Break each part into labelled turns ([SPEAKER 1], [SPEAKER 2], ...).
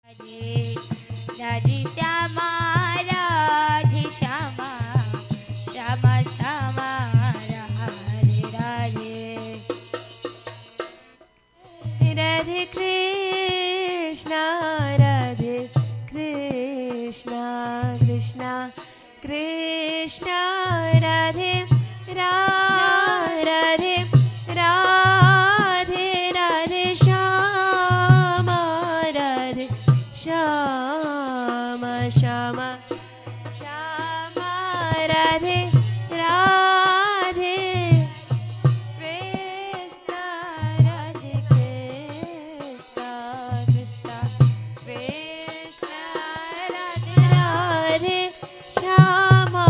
[SPEAKER 1] राधे राधे श्यामा राधे श्यामा श्यामा श्यामा राधे राधे
[SPEAKER 2] राधे कृष्णा कृष्णा कृष्णा राधे राधे राधे राधे श्यामा राधे श्यामा श्यामा श्यामा राधे राधे कृष्णा राधे कृष्णा कृष्णा कृष्णा राधे राधे श्यामा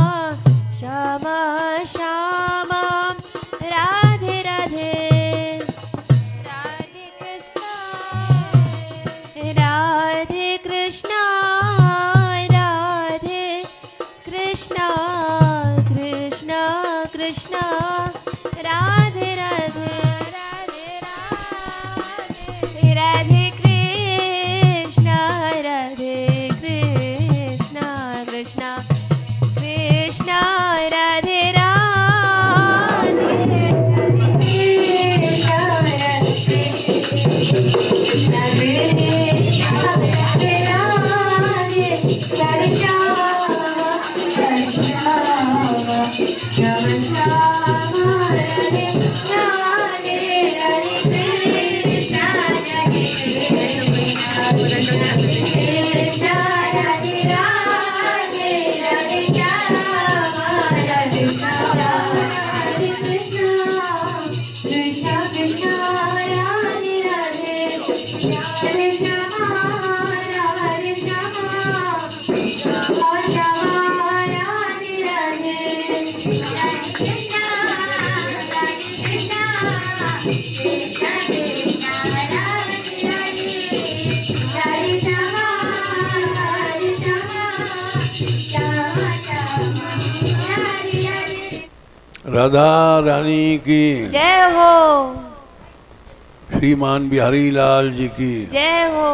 [SPEAKER 2] श्यामा श्यामा राधे राधे राधे कृष्णा राधे कृष्णा राधे कृष्णा कृष्णा कृष्णा राधे राधे राधे राधे राधे कृष्णा कृष्णा कृष्णा राधे
[SPEAKER 3] राधा रानी की
[SPEAKER 2] जय हो,
[SPEAKER 3] श्रीमान बिहारी लाल जी की
[SPEAKER 2] जय हो।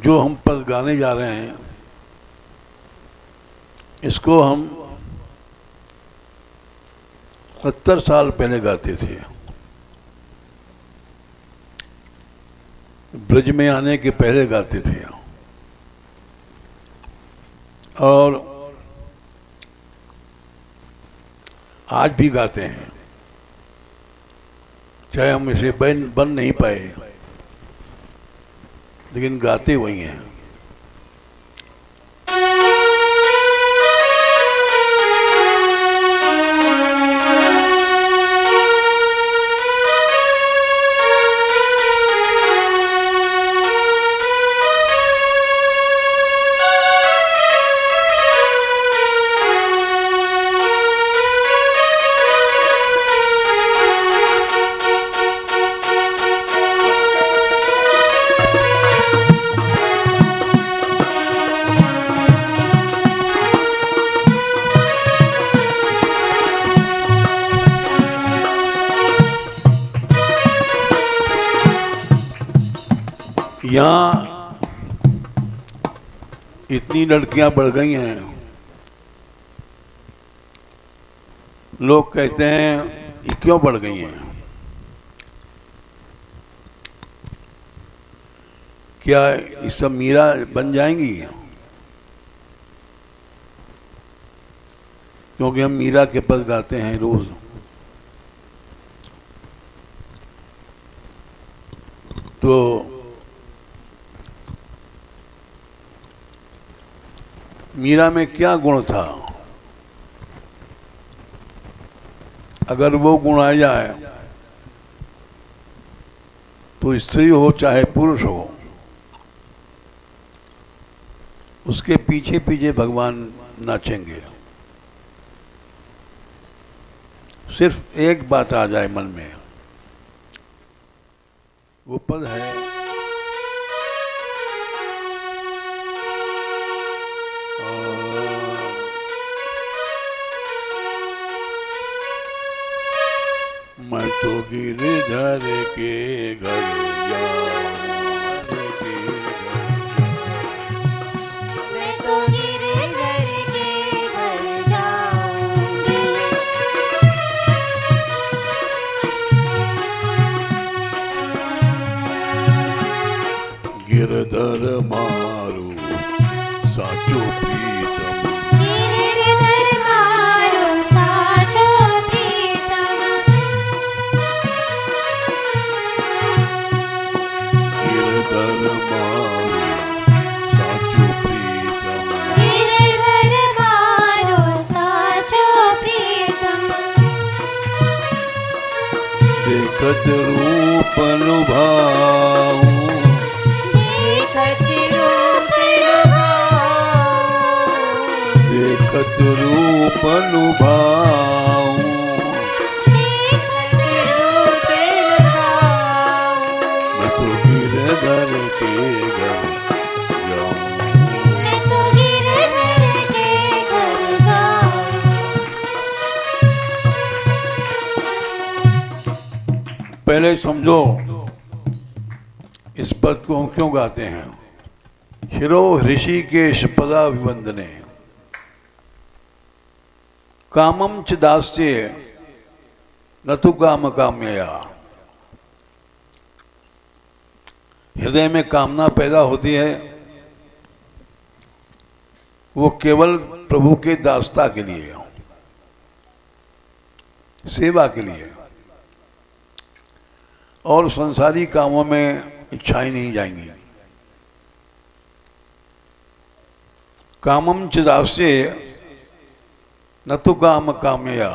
[SPEAKER 3] जो हम पद गाने जा रहे हैं इसको हम 70 साल पहले गाते थे। ब्रज में आने के पहले गाते थे और आज भी गाते हैं, चाहे हम इसे बन नहीं पाए लेकिन गाते वही हैं। यहाँ इतनी लड़कियां बढ़ गई हैं, लोग कहते हैं ये क्यों बढ़ गई हैं, क्या ये सब मीरा बन जाएंगी? क्योंकि हम मीरा के पद गाते हैं रोज। तो मीरा में क्या गुण था? अगर वो गुण आ जाए तो स्त्री हो चाहे पुरुष हो, उसके पीछे पीछे भगवान नाचेंगे। सिर्फ एक बात आ जाए मन में, वो पद है मैं तो गिरधर के घर जाऊं,
[SPEAKER 2] मैं तो गिरधर के घर जाऊंगी।
[SPEAKER 3] गिरधर मारू साचो प्रीतम,
[SPEAKER 2] गिरधर मारो साचो प्रीतम।
[SPEAKER 3] गिरधर मारू साचो प्रीतम,
[SPEAKER 2] गिरधर मारो साचो प्रीतम।
[SPEAKER 3] देखत रूप लुभाऊं,
[SPEAKER 2] देखत रूप लुभाऊं,
[SPEAKER 3] देखत रूप लुभाऊं,
[SPEAKER 2] देखत रूप लुभाऊं।
[SPEAKER 3] मैं तो गिरधर के घर जाऊं।
[SPEAKER 2] मैं तो गिरधर के घर जाऊं।
[SPEAKER 3] पहले समझो इस पद को हम क्यों गाते हैं। शिरो ऋषिकेश पदा विवंदने, कामम च दास्ये न तु काम काम्यया। हृदय में कामना पैदा होती है, वो केवल प्रभु के दासता के लिए, सेवा के लिए, और संसारी कामों में इच्छाएं नहीं जाएंगी। कामम च दास्ये न तो काम कामया,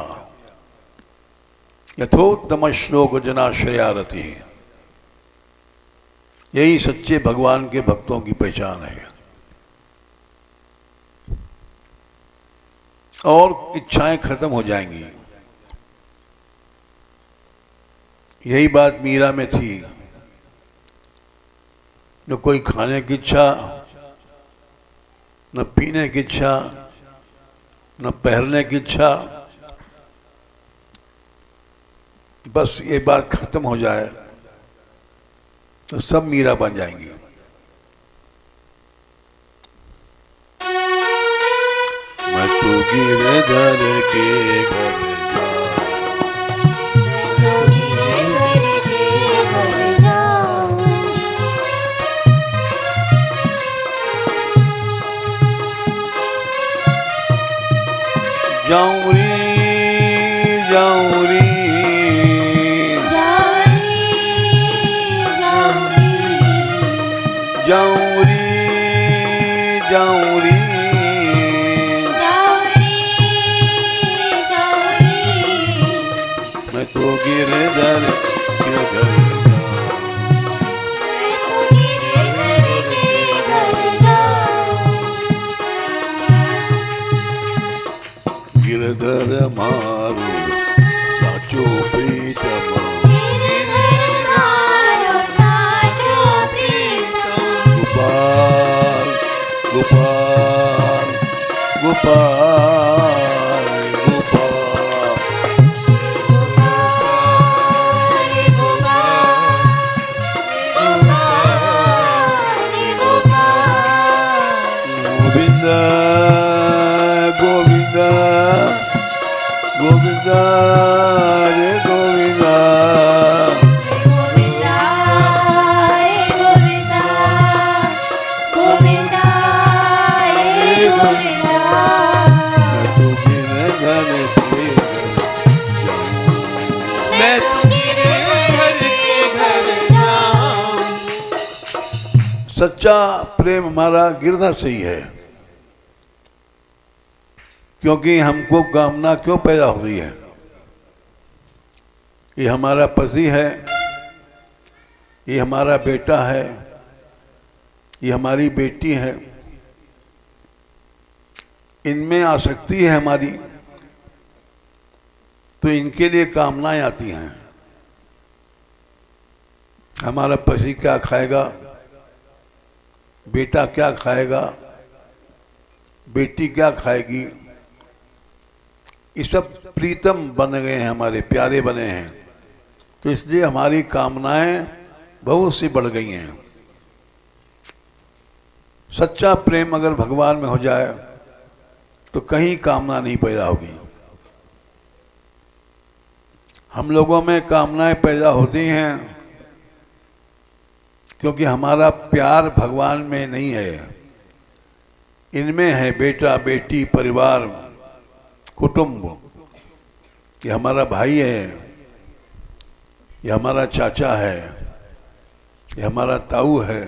[SPEAKER 3] यथोत्तम श्लोक जनाश्रयारति। यही सच्चे भगवान के भक्तों की पहचान है। और इच्छाएं खत्म हो जाएंगी। यही बात मीरा में थी। न कोई खाने की इच्छा, न पीने की इच्छा, न पहनने की इच्छा। बस ये बात खत्म हो जाए तो सब मीरा बन जाएंगी। मैं तो गिरधर के घर जाऊं,
[SPEAKER 2] मैं तो गिरधर के घर जाऊं।
[SPEAKER 3] जाऊं रे जाऊं रे, जाऊं रे जाऊं रे, मैं तो गिरधर के घर जाऊं। गिरधर मारू साचो प्रीतम, गोपाल गोपाल गोपाल गोपाल, गोविंद गोविंद गोविंद रे गोविंद, मैं तो गिरधर के घर जाऊं। सच्चा प्रेम हमारा गिरधर से ही है। क्योंकि हमको कामना क्यों पैदा हुई है। ये हमारा पति है, ये हमारा बेटा है, ये हमारी बेटी है, इनमें आसक्ति है हमारी, तो इनके लिए कामनाएं आती हैं। हमारा पति क्या खाएगा, बेटा क्या खाएगा, बेटी क्या खाएगी, ये सब प्रीतम बन गए हैं, हमारे प्यारे बने हैं। तो इसलिए हमारी कामनाएं बहुत सी बढ़ गई हैं। सच्चा प्रेम अगर भगवान में हो जाए तो कहीं कामना नहीं पैदा होगी। हम लोगों में कामनाएं पैदा होती हैं क्योंकि हमारा प्यार भगवान में नहीं है, इनमें है। बेटा बेटी, परिवार, कुटुंब, ये हमारा भाई है, ये हमारा चाचा है, ये हमारा ताऊ है,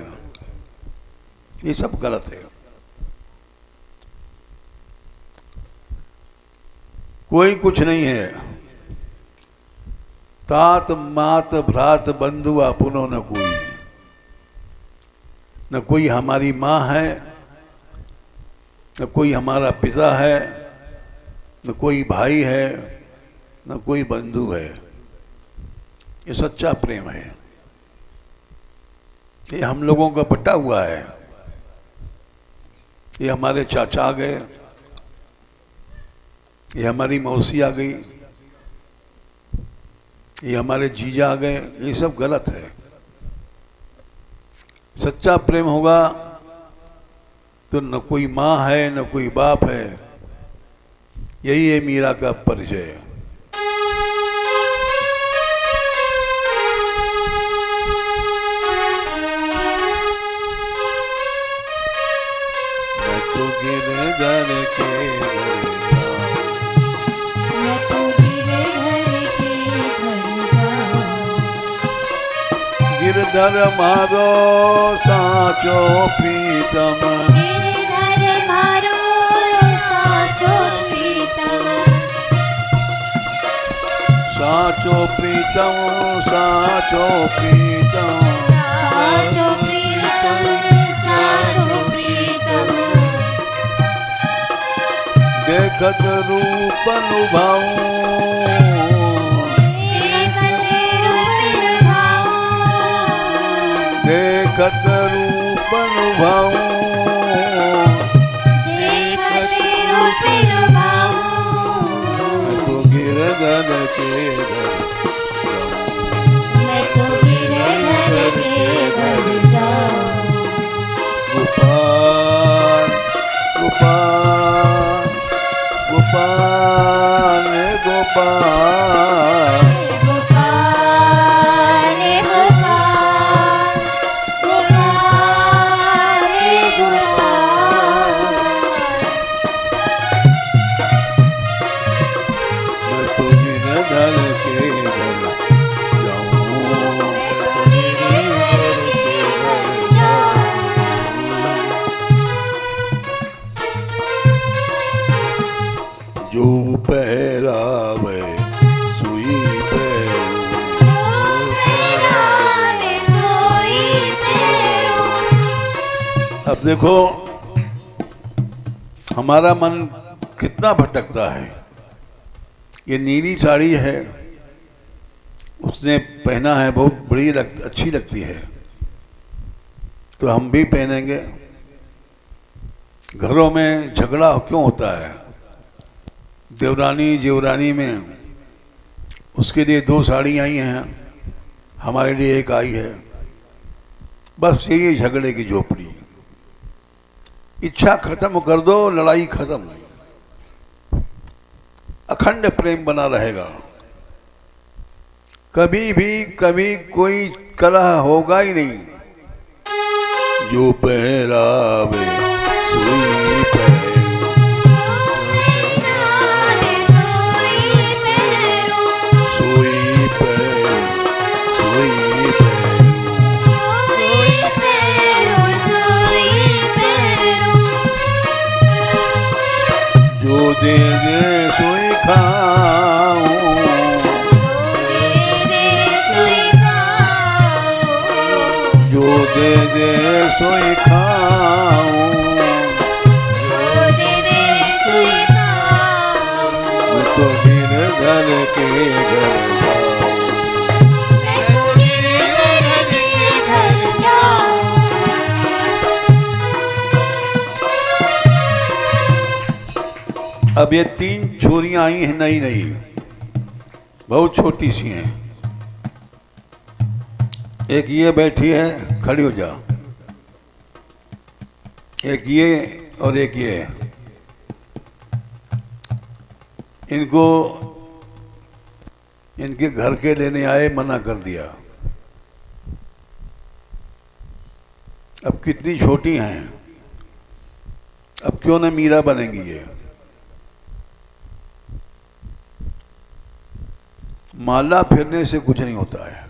[SPEAKER 3] ये सब गलत है। कोई कुछ नहीं है। तात मात भ्रात बंधु आपुनो न कोई, न कोई हमारी माँ है, न कोई हमारा पिता है, न कोई भाई है, न कोई बंधु है। ये सच्चा प्रेम है। ये हम लोगों का बटा हुआ है। ये हमारे चाचा आ गए, ये हमारी मौसी आ गई, ये हमारे जीजा आ गए, ये सब गलत है। सच्चा प्रेम होगा तो न कोई माँ है, न कोई बाप है। यही है मीरा का परिचय। मैं तो गिरधर के
[SPEAKER 2] मैं तो गिरधर के घर जाऊं।
[SPEAKER 3] गिरधर मारो साचो प्रीतम,
[SPEAKER 2] गिरधर मारो साचो प्रीतम,
[SPEAKER 3] साचो प्रीतम, साचो प्रीतम,
[SPEAKER 2] साचो प्रीतम, साचो प्रीतम।
[SPEAKER 3] देखत रूप अनुभाऊं, देखत रूप अनुभाऊं, मैं तो गिरधर के घर जाऊं। गोपाल गोपाल गोपाल गोपाल, मैं तो गिरधर के घर जाऊं। जो पहरावे सुई पहरू, अब देखो हमारा मन कितना भटकता है। ये नीली साड़ी है, उसने पहना है, बहुत बड़ी अच्छी लगती है, तो हम भी पहनेंगे। घरों में झगड़ा क्यों होता है? देवरानी जेवरानी में उसके लिए 2 साड़ी आई हैं, हमारे लिए एक आई है। बस यही झगड़े की झोपड़ी। इच्छा खत्म कर दो, लड़ाई खत्म, अखंड प्रेम बना रहेगा। कभी कोई कलह होगा ही नहीं। जो पहरावे सुई पहरू, सुई पहरू, सुई पहरू, जो दे दे सोई खाऊं, जो दे दे सोई खाऊं, मैं तो गिरधर के घर जाऊं। अब ये 3 छोरियां आई हैं, नई नई, बहुत छोटी सी हैं। एक ये बैठी है, खड़ी हो जा। एक ये और एक ये, इनको इनके घर के लेने आए, मना कर दिया। अब कितनी छोटी हैं, अब क्यों न मीरा बनेंगी ये। माला फिरने से कुछ नहीं होता है,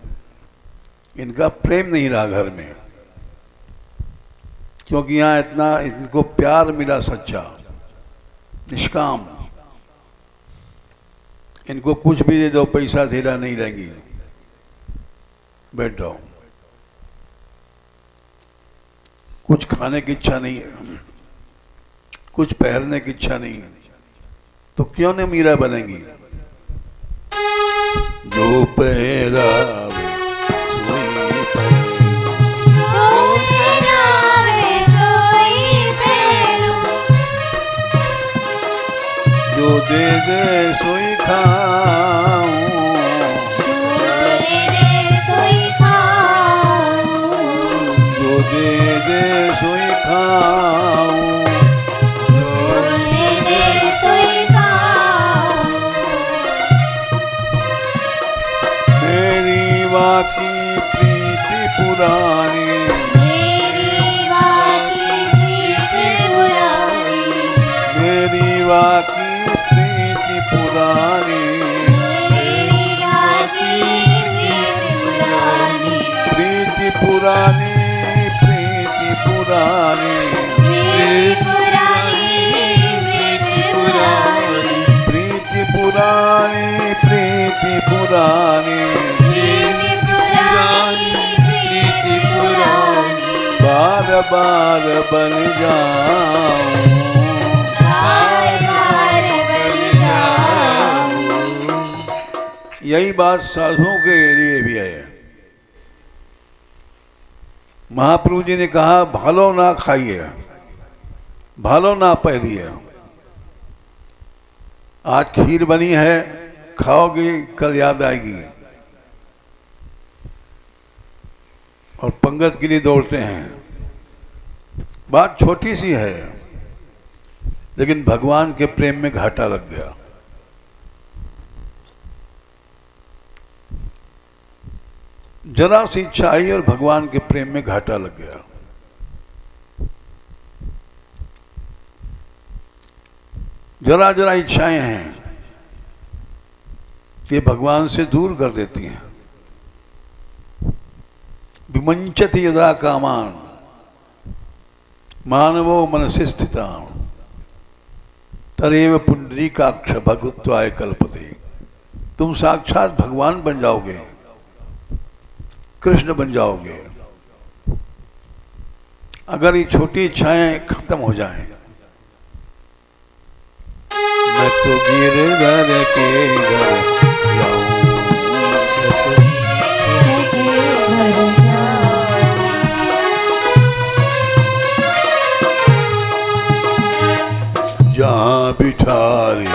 [SPEAKER 3] इनका प्रेम नहीं रहा घर में, क्योंकि यहाँ इतना इनको प्यार मिला सच्चा, निष्काम। इनको कुछ भी दे दो, पैसा धीरा नहीं रहेंगी, बैठ जाओ। कुछ खाने की इच्छा नहीं है, कुछ पहनने की इच्छा नहीं है, तो क्यों न मीरा बनेंगी। जो पहरावे जो दे दे सोई खाऊं, जो दे दे सोई खाऊं, मेरी वाकी प्रीति पुरानी, मेरी वाकी प्रीति पुरानी, प्रीति पुरानी, प्रीति पुरानी, प्रीति पुरानी, प्रीति पुरानी, बार बार बन जाऊं, यही बात साधुओं के लिए भी है। महाप्रभु जी ने कहा, भालो ना खाइए, भालो ना पहनिए। आज खीर बनी है, खाओगे कल याद आएगी, और पंगत के लिए दौड़ते हैं। बात छोटी सी है, लेकिन भगवान के प्रेम में घाटा लग गया। जरा सी इच्छा आई और भगवान के प्रेम में घाटा लग गया। जरा जरा इच्छाएं हैं, ये भगवान से दूर कर देती हैं। विमंचति यदा कामान मानवो मनसि स्थितान तदेव पुंडरीकाक्ष भगवत्वाय कल्पते। तुम साक्षात भगवान बन जाओगे, कृष्ण बन जाओगे, अगर ये छोटी इच्छाएं खत्म हो जाएं। मैं तो गिरधर के घर जाऊं, जहाँ बिठारे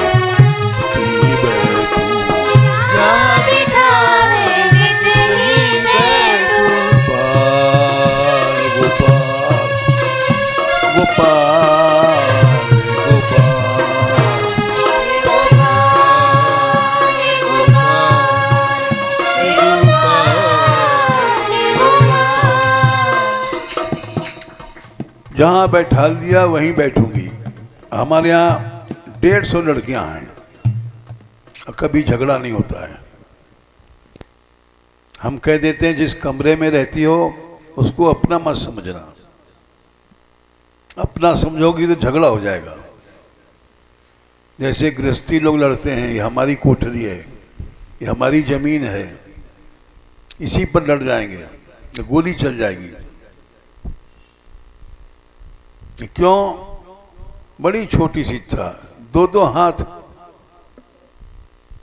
[SPEAKER 3] जहाँ बैठा दिया वहीं बैठूंगी। हमारे यहाँ 150 लड़कियां हैं, कभी झगड़ा नहीं होता है। हम कह देते हैं जिस कमरे में रहती हो उसको अपना मत समझना, अपना समझोगी तो झगड़ा हो जाएगा। जैसे गृहस्थी लोग लड़ते हैं, ये हमारी कोठरी है, ये हमारी जमीन है, इसी पर लड़ जाएंगे तो गोली चल जाएगी। क्यों? बड़ी छोटी सी था, 2-2 हाथ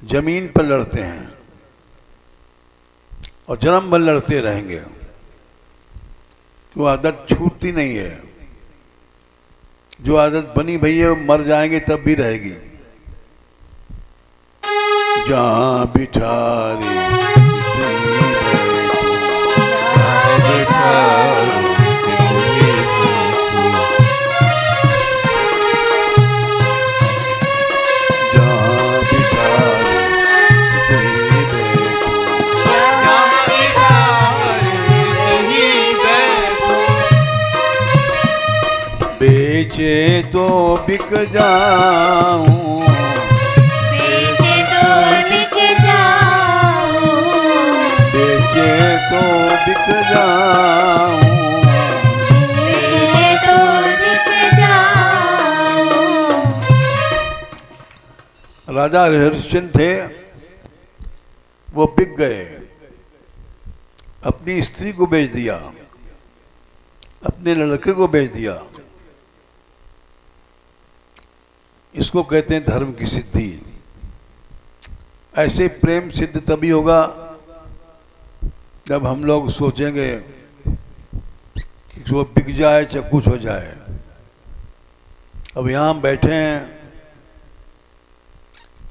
[SPEAKER 3] जमीन पर लड़ते हैं और जन्म भर लड़ते रहेंगे। वो आदत छूटती नहीं है, जो आदत बनी भई है वो मर जाएंगे तब भी रहेगी। जहाँ बिठारी
[SPEAKER 2] बिचारो तिन्हीं देखो।
[SPEAKER 3] जहाँ बिचारे तिन्हीं देखो।
[SPEAKER 2] जहाँ बिचारे तिन्हीं देखो।
[SPEAKER 3] बेचे तो बिक जाऊं,
[SPEAKER 2] बेचे तो बिक जाऊं।
[SPEAKER 3] बेचे तो बिक जाऊं।
[SPEAKER 2] बेचे तो बिक जाऊं।
[SPEAKER 3] राजा हरिश्चंद्र थे, वो बिक गए। अपनी स्त्री को बेच दिया, अपने लड़के को बेच दिया। इसको कहते हैं धर्म की सिद्धि। ऐसे प्रेम सिद्ध तभी होगा जब हम लोग सोचेंगे कि वो बिक जाए चाहे कुछ हो जाए। अब यहाँ हम बैठे हैं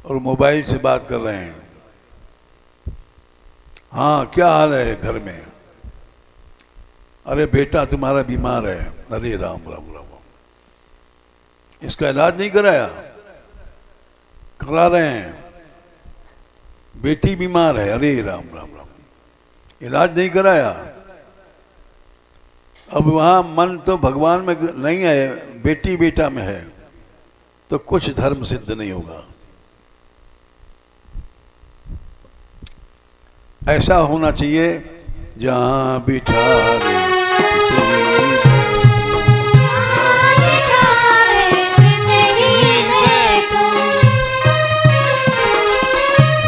[SPEAKER 3] और मोबाइल से बात कर रहे हैं। हाँ, क्या हाल है घर में? अरे बेटा तुम्हारा बीमार है। अरे राम राम राम, इसका इलाज नहीं कराया? करा रहे हैं। बेटी बीमार है। अरे राम राम राम, इलाज नहीं कराया। अब वहाँ मन तो भगवान में नहीं है, बेटी बेटा में है, तो कुछ धर्म सिद्ध नहीं होगा। ऐसा होना चाहिए जहाँ बिठारे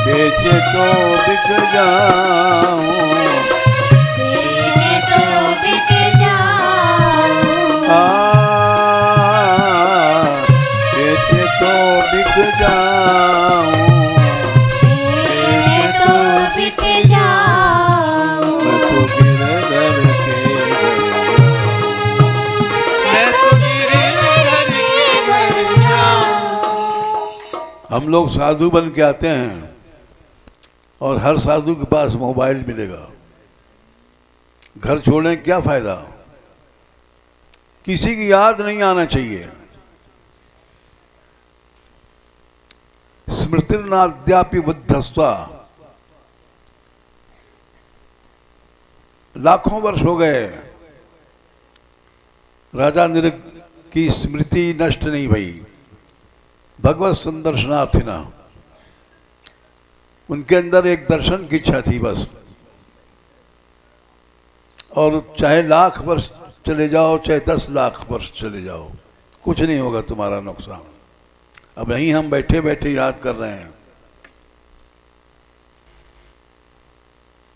[SPEAKER 3] बेचे तो बिक जाऊं।
[SPEAKER 2] बेचे तो बिक जाऊं।
[SPEAKER 3] बेचे तो बिक जाऊं।
[SPEAKER 2] बेचे तो बिक जाऊं।
[SPEAKER 3] मैं तो गिरे घर के
[SPEAKER 2] मैं तो गिरे घर के घर जाऊं।
[SPEAKER 3] हम लोग साधु बन के आते हैं और हर साधु के पास मोबाइल मिलेगा। घर छोड़ने का क्या फायदा? किसी की याद नहीं आना चाहिए। स्मृतिर्नाद्यापि बुद्धस्वा। लाखों वर्ष हो गए, राजा नृग की स्मृति नष्ट नहीं भई। भगवत संदर्शनार्थिना, उनके अंदर एक दर्शन की इच्छा थी बस। और चाहे लाख वर्ष चले जाओ, चाहे 10 लाख वर्ष चले जाओ, कुछ नहीं होगा तुम्हारा नुकसान। अब यहीं हम बैठे बैठे याद कर रहे हैं।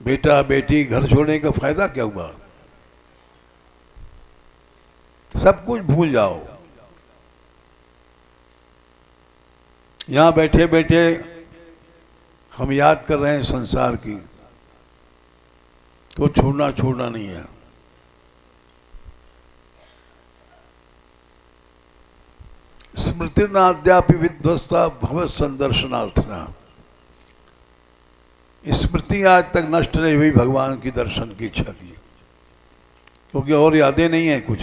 [SPEAKER 3] बेटा बेटी घर छोड़ने का फायदा क्या हुआ? सब कुछ भूल जाओ। यहां बैठे बैठे हम याद कर रहे हैं संसार की, तो छोड़ना नहीं है। स्मृतिर्नाद्यापि विध्वस्ता भवत संदर्शनार्थिना। स्मृति आज तक नष्ट नहीं हुई भगवान की दर्शन की इच्छा की, क्योंकि और यादें नहीं है कुछ।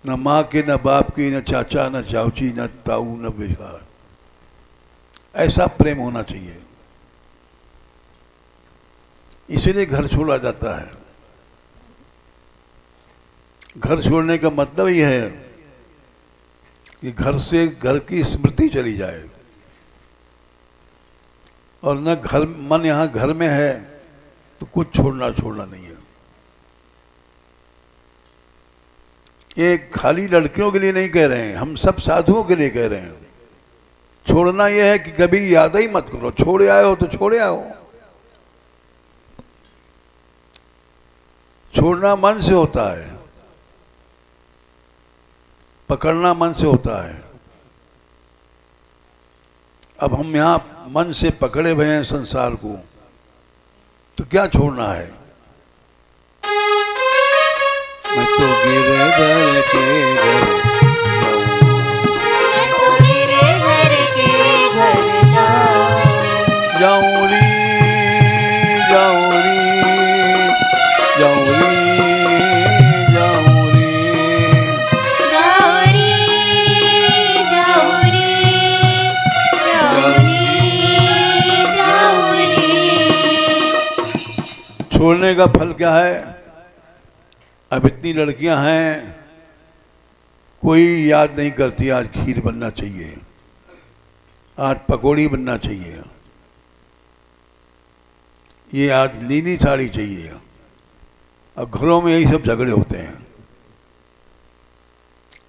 [SPEAKER 3] न माँ की, न बाप की, न चाचा, न चाची, न ताऊ, न बिहार। ऐसा प्रेम होना चाहिए। इसीलिए घर छोड़ा जाता है। घर छोड़ने का मतलब यह है कि घर से घर की स्मृति चली जाए, और न घर, मन यहाँ घर में है तो कुछ छोड़ना नहीं है। ये खाली लड़कियों के लिए नहीं कह रहे हैं, हम सब साधुओं के लिए कह रहे हैं। छोड़ना यह है कि कभी याद ही मत करो। छोड़े आए हो तो छोड़े आओ। छोड़ना मन से होता है, पकड़ना मन से होता है। अब हम यहाँ मन से पकड़े हुए हैं संसार को, तो क्या छोड़ना है? मैं तो गिरधर के घर
[SPEAKER 2] मैं तो गिरधर के घर जाऊं।
[SPEAKER 3] जाऊं री छोड़ने का फल क्या है? अब इतनी लड़कियां हैं, कोई याद नहीं करती आज खीर बनना चाहिए, आज पकौड़ी बनना चाहिए, ये आज नीली साड़ी चाहिए। अब घरों में यही सब झगड़े होते हैं,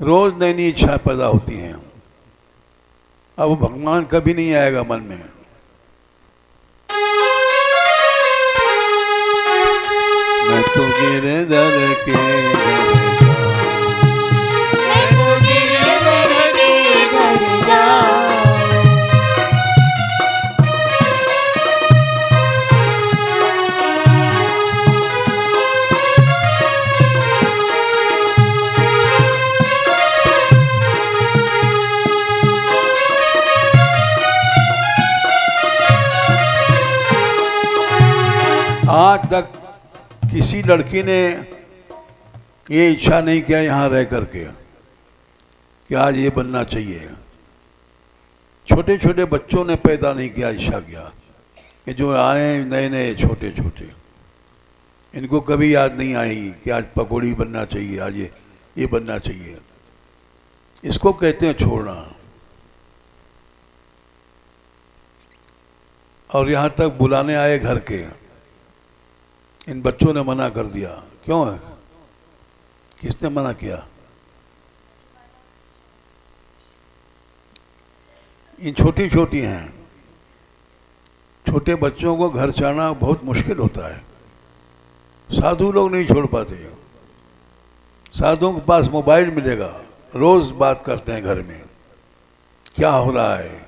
[SPEAKER 3] रोज नई नई इच्छा पैदा होती हैं। अब भगवान कभी नहीं आएगा मन में। मैं तो गिरधर के आज तक किसी लड़की ने ये इच्छा नहीं किया यहाँ रह करके कि आज ये बनना चाहिए। छोटे छोटे बच्चों ने पैदा नहीं किया, इच्छा किया कि जो आए नए नए छोटे छोटे, इनको कभी याद नहीं आई कि आज पकौड़ी बनना चाहिए, आज ये बनना चाहिए। इसको कहते हैं छोड़ना। और यहाँ तक बुलाने आए घर के, इन बच्चों ने मना कर दिया। क्यों है? किसने मना किया? इन छोटी छोटी हैं, छोटे बच्चों को घर जाना बहुत मुश्किल होता है। साधु लोग नहीं छोड़ पाते। साधुओं के पास मोबाइल मिलेगा, रोज बात करते हैं घर में क्या हो रहा है।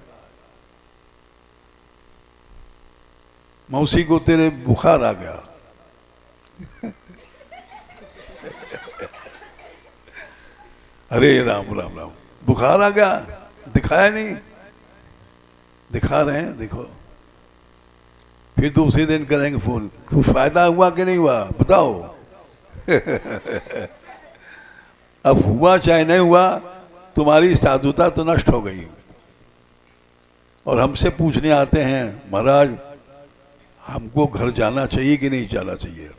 [SPEAKER 3] मौसी को तेरे बुखार आ गया, अरे राम राम राम, बुखार आ गया, दिखाया नहीं, दिखा रहे हैं, देखो। फिर दूसरे दिन करेंगे फोन, कुछ फायदा हुआ कि नहीं हुआ बताओ। अब हुआ चाहे नहीं हुआ, तुम्हारी साधुता तो नष्ट हो गई। और हमसे पूछने आते हैं, महाराज हमको घर जाना चाहिए कि नहीं जाना चाहिए।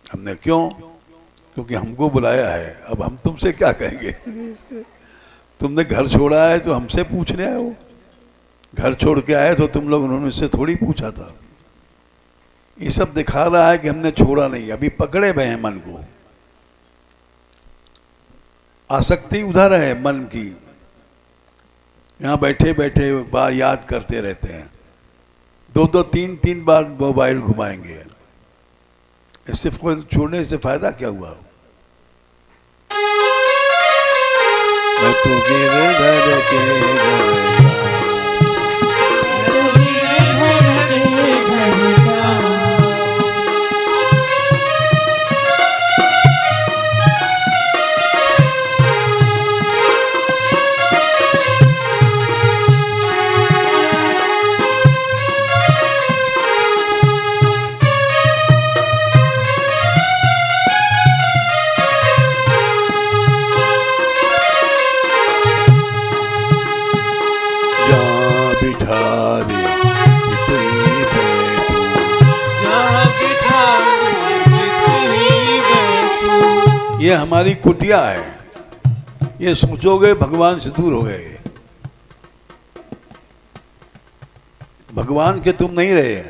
[SPEAKER 3] हमने क्यों? क्योंकि हमको बुलाया है। अब हम तुमसे क्या कहेंगे? तुमने घर छोड़ा है तो हमसे पूछने आए हो। घर छोड़ के आए तो तुम लोग, उन्होंने से थोड़ी पूछा था। ये सब दिखा रहा है कि हमने छोड़ा नहीं, अभी पकड़े हुए हैं मन को। आसक्ति उधर है मन की। यहाँ बैठे बैठे बार याद करते रहते हैं, दो दो तीन तीन बार मोबाइल घुमाएंगे। इससे छोड़ने से फायदा क्या हुआ? मैं तो गिरधर के ये हमारी कुटिया है। ये सोचोगे भगवान से दूर हो गए। भगवान के तुम नहीं रहे,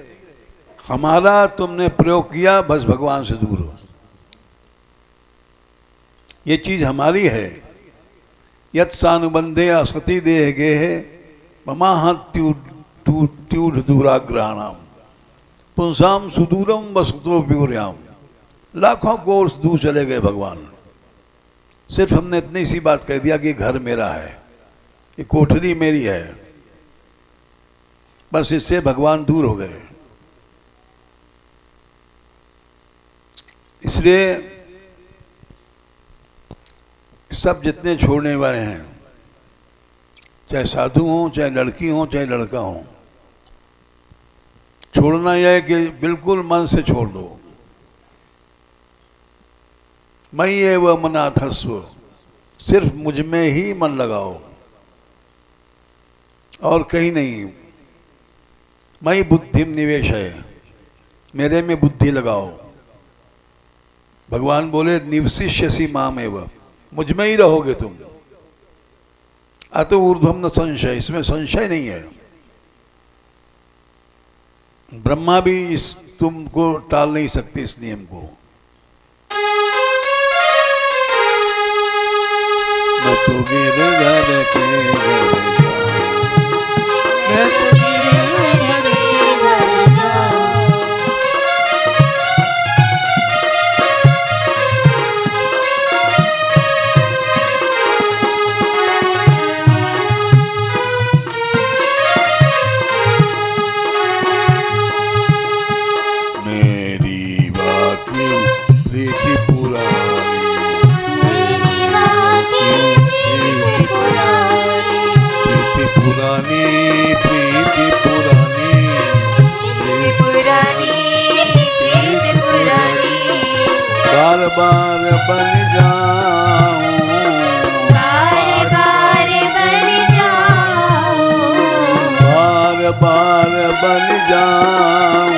[SPEAKER 3] हमारा तुमने प्रयोग किया, बस भगवान से दूर हो। ये चीज हमारी है। यत् सानुबंधे असति देह गेहे ममाहत्यूढ़ दूराग्रहाणाम पुंसाम सुदूरम वसुतो व्यूर्याम। लाखों कोर्स दूर चले गए भगवान। सिर्फ हमने इतनी सी बात कह दिया कि घर मेरा है, ये कोठरी मेरी है, बस इससे भगवान दूर हो गए। इसलिए सब जितने छोड़ने वाले हैं, चाहे साधु हों, चाहे लड़की हों, चाहे लड़का हो, छोड़ना यह है कि बिल्कुल मन से छोड़ दो। मैं ये वह मनाथस्व, सिर्फ मुझ में ही मन लगाओ और कहीं नहीं। मई बुद्धि निवेश है, मेरे में बुद्धि लगाओ। भगवान बोले निवशिष्यसि मामेव, मुझ में ही रहोगे तुम। अतो ऊर्ध्वम न संशय, इसमें संशय नहीं है। ब्रह्मा भी इस तुमको टाल नहीं सकते इस नियम को। मैं तो गिरधर के घर
[SPEAKER 2] मैं तो गिरधर के घर जाऊं।
[SPEAKER 3] मेरी बाकी प्रीति पुरानी,
[SPEAKER 1] मेरी बाकी प्रीति पुरानी,
[SPEAKER 3] प्रीति पुरानी, प्रीति पुरानी,
[SPEAKER 1] प्रीति पुरानी, प्रीति पुरानी।
[SPEAKER 3] बार बार बन जाऊं,
[SPEAKER 1] बार बार बन जाऊं,
[SPEAKER 3] बार बार बन जाऊं,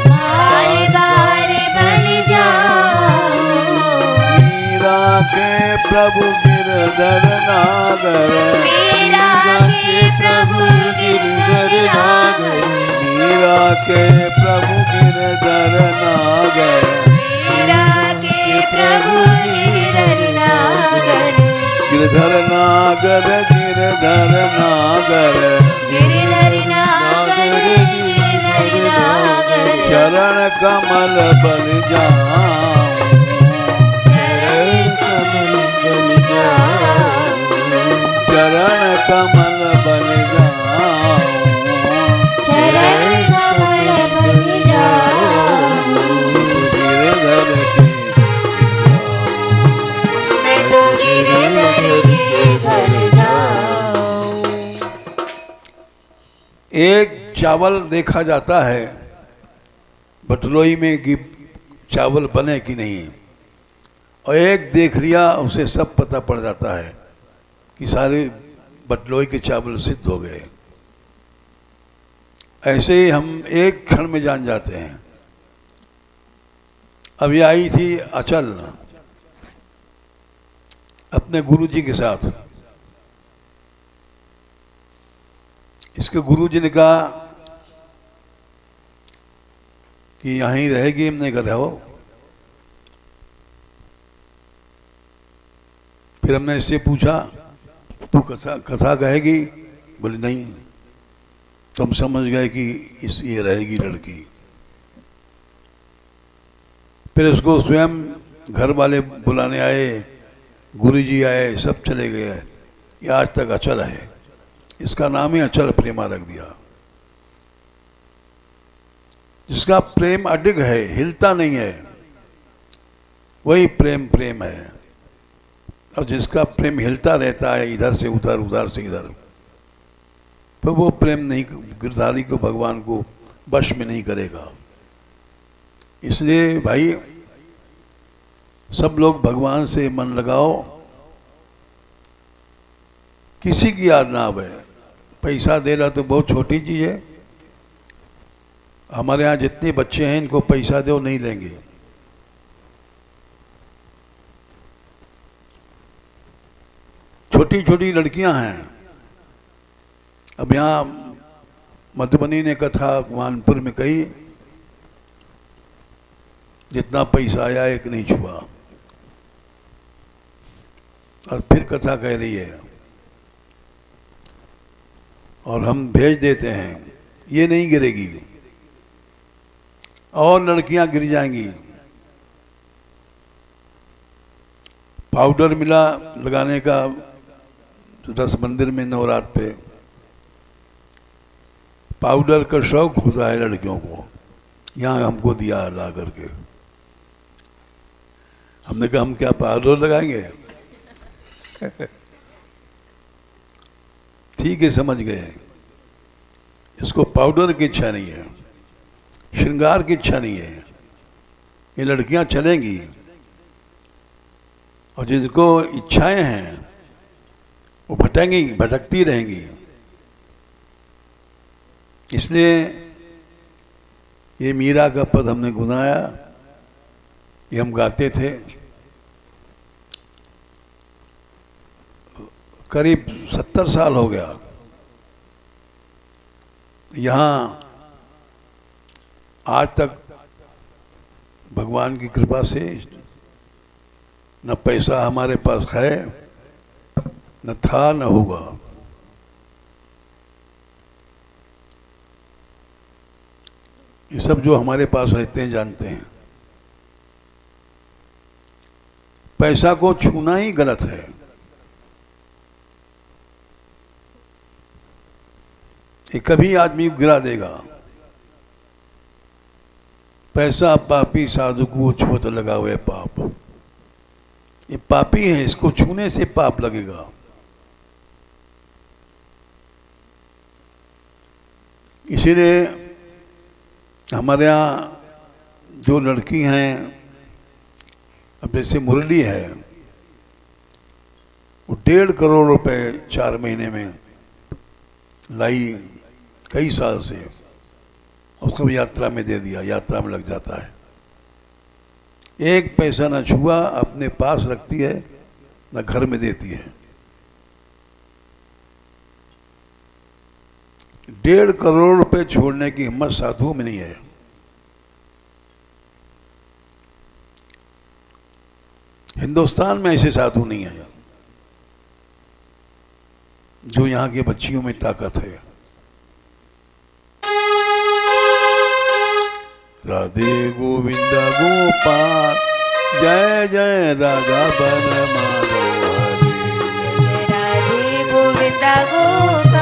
[SPEAKER 1] बार बार बन जाऊं।
[SPEAKER 3] मीरा के प्रभु गिरधर नागर,
[SPEAKER 1] मेरा के प्रभु गिरधर नागर,
[SPEAKER 3] मीरा के प्रभु गिरधर नागर,
[SPEAKER 1] मेरा के प्रभु गिरधर नागर,
[SPEAKER 3] गिरधर नागर, गिरधर नागर,
[SPEAKER 1] गिरधर नागर, गिरधर नागर।
[SPEAKER 3] चरण कमल बन जाऊं,
[SPEAKER 1] चरण कमल बन जाऊं,
[SPEAKER 3] चरण कमल बन जाऊं,
[SPEAKER 1] चरण कमल बन जाऊं।
[SPEAKER 3] गिरधर के
[SPEAKER 1] मैं तो गिरधर के घर जाऊं।
[SPEAKER 3] एक चावल देखा जाता है बटलोई में कि चावल बने कि नहीं, और एक देख लिया उसे सब पता पड़ जाता है कि सारे बटलोई के चावल सिद्ध हो गए। ऐसे ही हम एक क्षण में जान जाते हैं। अभी आई थी अचल अपने गुरुजी के साथ। इसके गुरुजी ने कहा कि यहीं रहेगी। हमने कहा रहो। फिर हमने इससे पूछा तू कथा कथा कहेगी? बोले नहीं। तो हम समझ गए कि ये रहेगी लड़की। फिर उसको स्वयं घर वाले बुलाने आए, गुरुजी आए, सब चले गए। ये आज तक अचल है। इसका नाम ही अचल प्रेमा रख दिया। जिसका प्रेम अडिग है, हिलता नहीं है, वही प्रेम प्रेम है। और जिसका प्रेम हिलता रहता है, इधर से उधर, उधर से इधर, तो वो प्रेम नहीं, गिरधारी को, भगवान को वश में नहीं करेगा। इसलिए भाई सब लोग भगवान से मन लगाओ, किसी की याद ना आवे। पैसा देना तो बहुत छोटी चीज़ है। हमारे यहाँ जितने बच्चे हैं इनको पैसा दो नहीं लेंगे। छोटी छोटी लड़कियां हैं। अब यहाँ मधुबनी ने कथा मानपुर में कही, जितना पैसा आया एक नहीं छुआ। और फिर कथा कह रही है और हम भेज देते हैं, ये नहीं गिरेगी और लड़कियां गिर जाएंगी। पाउडर मिला लगाने का रस मंदिर में नवरात्र पे। पाउडर का शौक होता है लड़कियों को, यहाँ हमको दिया ला करके। हमने कहा हम क्या पाउडर लगाएंगे? ठीक है, समझ गए। इसको पाउडर की इच्छा नहीं है, श्रृंगार की इच्छा नहीं है। ये लड़कियां चलेंगी और जिनको इच्छाएं हैं वो भटकेंगी, भटकती रहेंगी। इसलिए ये मीरा का पद हमने गुनाया, ये हम गाते थे। करीब 70 साल हो गया। यहाँ आज तक भगवान की कृपा से न पैसा हमारे पास है, न था, न होगा। ये सब जो हमारे पास रहते हैं जानते हैं, पैसा को छूना ही गलत है। ये कभी आदमी को गिरा देगा। पैसा पापी साधु को छूत लगा हुआ पाप, ये पापी है, इसको छूने से पाप लगेगा। इसीलिए हमारे यहाँ जो लड़की हैं, अब जैसे मुरली है, वो 1.5 करोड़ रुपए 4 महीने में लाई, कई साल से। उसको भी यात्रा में दे दिया, यात्रा में लग जाता है। एक पैसा ना छुआ, अपने पास रखती है, ना घर में देती है। 1.5 करोड़ रुपए छोड़ने की हिम्मत साधुओं में नहीं है। हिंदुस्तान में ऐसे साधु नहीं है जो यहाँ के बच्चियों में ताकत है। राधे गोविंद गोपाल, जय जय राधा बन माधव हरे।
[SPEAKER 1] राधे गोविंद गोपाल,